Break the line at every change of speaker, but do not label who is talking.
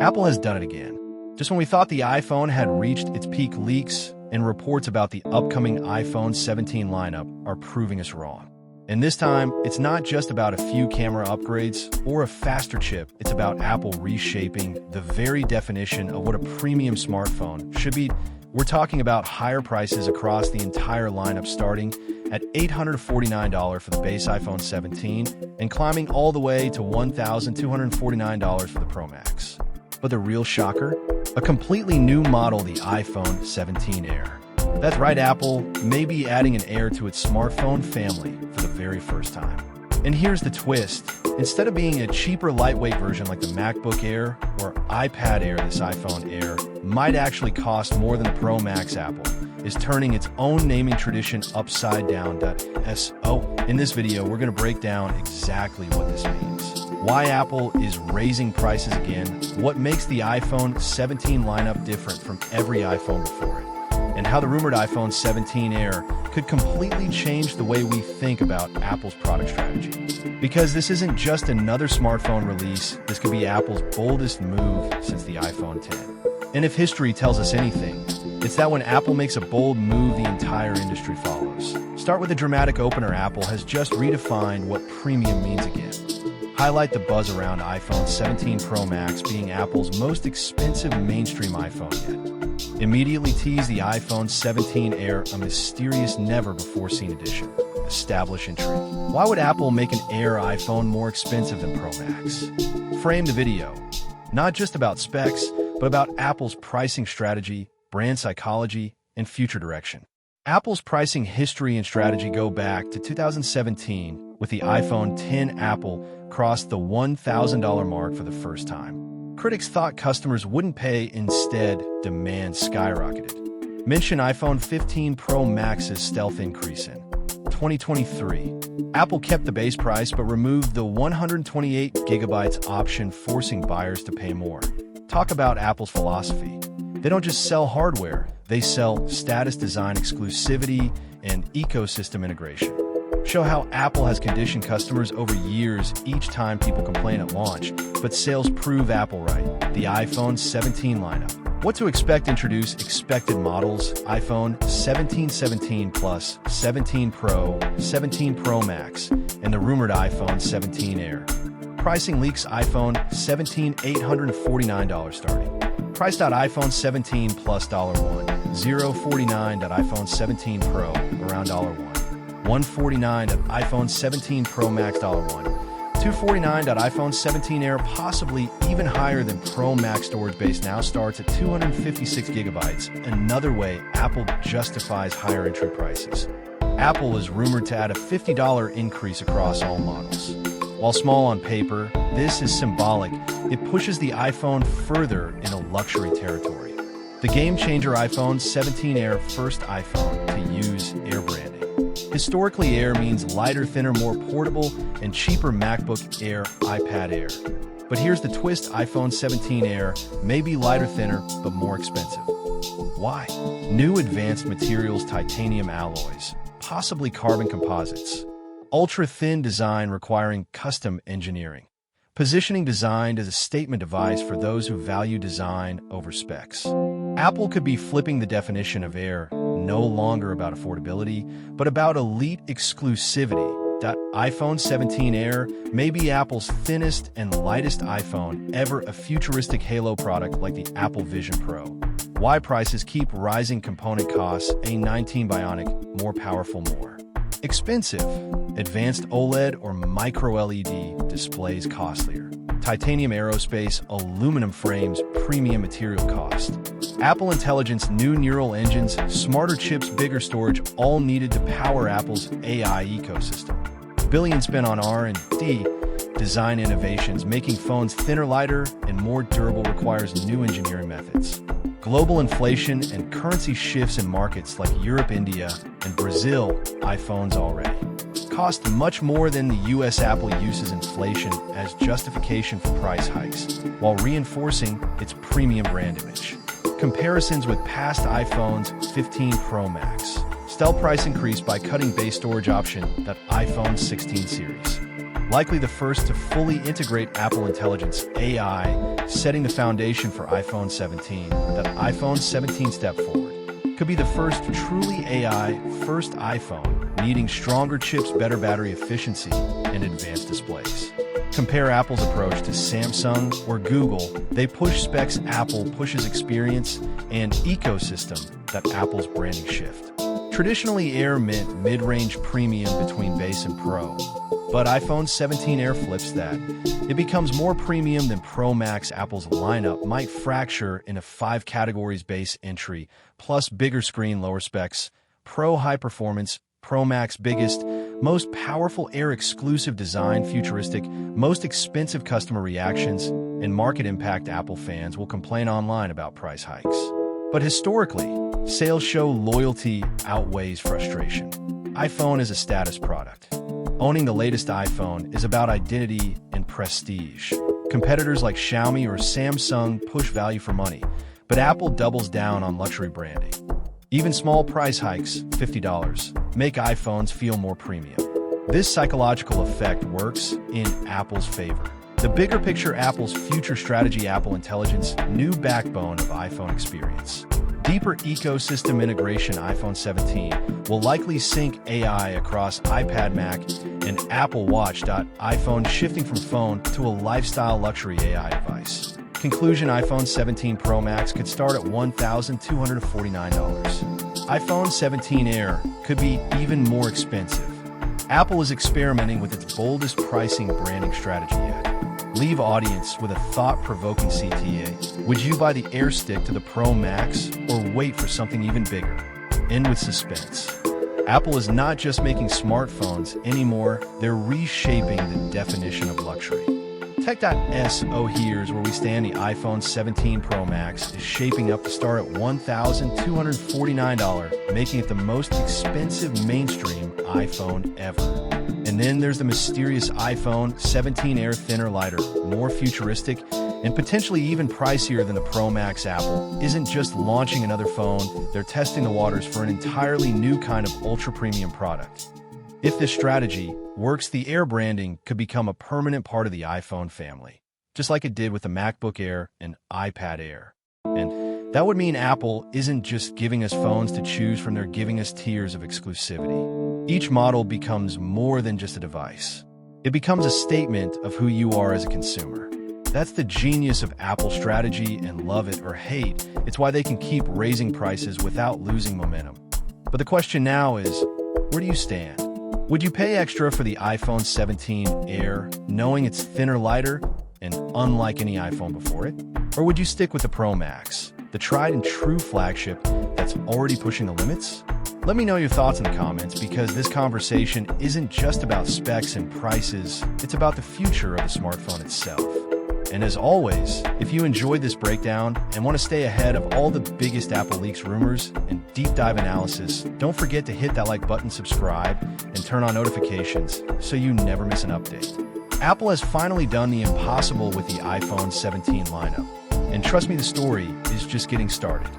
Apple has done it again. Just when we thought the iPhone had reached its peak, leaks and reports about the upcoming iPhone 17 lineup are proving us wrong. And this time, it's not just about a few camera upgrades or a faster chip. It's about Apple reshaping the very definition of what a premium smartphone should be. We're talking about higher prices across the entire lineup, starting at $849 for the base iPhone 17 and climbing all the way to $1,249 for the Pro Max. But the real shocker? A completely new model, the iPhone 17 Air. That's right, Apple may be adding an Air to its smartphone family for the very first time. And here's the twist. Instead of being a cheaper, lightweight version like the MacBook Air or iPad Air, this iPhone Air might actually cost more than the Pro Max. Apple is turning its own naming tradition upside down. So, in this video, we're going to break down exactly what this means. Why Apple is raising prices again, what makes the iPhone 17 lineup different from every iPhone before it, and how the rumored iPhone 17 Air could completely change the way we think about Apple's product strategy. Because this isn't just another smartphone release, this could be Apple's boldest move since the iPhone 10. And if history tells us anything, it's that when Apple makes a bold move, the entire industry follows. Start with a dramatic opener. Apple has just redefined what premium means again. Highlight the buzz around iPhone 17 Pro Max being Apple's most expensive mainstream iPhone yet. Immediately tease the iPhone 17 Air, a mysterious, never-before-seen edition. Establish intrigue. Why would Apple make an Air iPhone more expensive than Pro Max? Frame the video. Not just about specs, but about Apple's pricing strategy, brand psychology, and future direction. Apple's pricing history and strategy go back to 2017 with the iPhone 10. Apple crossed the $1,000 mark for the first time. Critics thought customers wouldn't pay, instead, demand skyrocketed. Mention iPhone 15 Pro Max's stealth increase in 2023. Apple kept the base price but removed the 128 gigabytes option, forcing buyers to pay more. Talk about Apple's philosophy. They don't just sell hardware, they sell status, design, exclusivity, and ecosystem integration. Show how Apple has conditioned customers over years each time people complain at launch, but sales prove Apple right. The iPhone 17 lineup. What to expect? Introduce expected models: iPhone 17, 17 Plus, 17 Pro, 17 Pro Max, and the rumored iPhone 17 Air. Pricing leaks: iPhone 17 $849 starting. Price. iPhone 17 Plus $1, $049. iPhone 17 Pro around $1, $149. iPhone 17 Pro Max $1, $249. iPhone 17 Air, possibly even higher than Pro Max. Storage base now starts at 256 gigabytes. Another way Apple justifies higher entry prices. Apple is rumored to add a $50 increase across all models. While small on paper, this is symbolic. It pushes the iPhone further into luxury territory. The game-changer iPhone 17 Air, first iPhone to use Air branding. Historically, Air means lighter, thinner, more portable, and cheaper. MacBook Air, iPad Air. But here's the twist: iPhone 17 Air may be lighter, thinner, but more expensive. Why? New advanced materials, titanium alloys, possibly carbon composites. Ultra-thin design requiring custom engineering. Positioning designed as a statement device for those who value design over specs. Apple could be flipping the definition of Air, no longer about affordability, but about elite exclusivity. iPhone 17 Air may be Apple's thinnest and lightest iPhone ever, a futuristic halo product like the Apple Vision Pro. Why prices keep rising? Component costs: A19 Bionic, more powerful, more expensive. Advanced OLED or micro-LED displays, costlier. Titanium aerospace, aluminum frames, premium material cost. Apple Intelligence, new neural engines, smarter chips, bigger storage, all needed to power Apple's AI ecosystem. Billions spent on R&D, design innovations. Making phones thinner, lighter, and more durable requires new engineering methods. Global inflation and currency shifts in markets like Europe, India, and Brazil. iPhones already cost much more than the US. Apple uses inflation as justification for price hikes, while reinforcing its premium brand image. Comparisons with past iPhones: 15 Pro Max. Stealth price increase by cutting base storage option. That iPhone 16 series. likely the first to fully integrate Apple Intelligence AI, setting the foundation for iPhone 17. That iPhone 17 step forward could be the first truly AI-first iPhone, needing stronger chips, better battery efficiency, and advanced displays. Compare Apple's approach to Samsung or Google. They push specs, Apple pushes experience and ecosystem. That Apple's branding shift. Traditionally, Air meant mid-range premium between base and Pro. But iPhone 17 Air flips that. It becomes more premium than Pro Max. Apple's lineup might fracture into 5 categories: base, entry, plus bigger screen, lower specs, Pro high performance, Pro Max biggest, most powerful, Air exclusive design, futuristic, most expensive. Customer reactions and market impact. Apple fans will complain online about price hikes. But historically, sales show loyalty outweighs frustration. iPhone is a status product. Owning the latest iPhone is about identity and prestige. Competitors like Xiaomi or Samsung push value for money, but Apple doubles down on luxury branding. Even small price hikes, $50, make iPhones feel more premium. This psychological effect works in Apple's favor. The bigger picture, Apple's future strategy, Apple Intelligence, new backbone of iPhone experience. Deeper ecosystem integration. iPhone 17 will likely sync AI across iPad, Mac, and Apple Watch. iPhone shifting from phone to a lifestyle luxury AI device. Conclusion, iPhone 17 Pro Max could start at $1,249. iPhone 17 Air could be even more expensive. Apple is experimenting with its boldest pricing branding strategy yet. Leave audience with a thought-provoking CTA. Would you buy the Air stick to the Pro Max or wait for something even bigger? End with suspense. Apple is not just making smartphones anymore, they're reshaping the definition of luxury. Tech.so, here's where we stand. The iPhone 17 Pro Max is shaping up to start at $1,249, making it the most expensive mainstream iPhone ever. And then there's the mysterious iPhone 17 Air, thinner, lighter, more futuristic, and potentially even pricier than the Pro Max. Apple isn't just launching another phone, they're testing the waters for an entirely new kind of ultra-premium product. If this strategy works, the Air branding could become a permanent part of the iPhone family, just like it did with the MacBook Air and iPad Air. And that would mean Apple isn't just giving us phones to choose from, they're giving us tiers of exclusivity. Each model becomes more than just a device. It becomes a statement of who you are as a consumer. That's the genius of Apple's strategy, and love it or hate, it's why they can keep raising prices without losing momentum. But the question now is, where do you stand? Would you pay extra for the iPhone 17 Air, knowing it's thinner, lighter, and unlike any iPhone before it? Or would you stick with the Pro Max, the tried and true flagship that's already pushing the limits? Let me know your thoughts in the comments, because this conversation isn't just about specs and prices, it's about the future of the smartphone itself. And as always, if you enjoyed this breakdown and want to stay ahead of all the biggest Apple leaks, rumors, and deep dive analysis, don't forget to hit that like button, subscribe, and turn on notifications so you never miss an update. Apple has finally done the impossible with the iPhone 17 lineup. And trust me, the story is just getting started.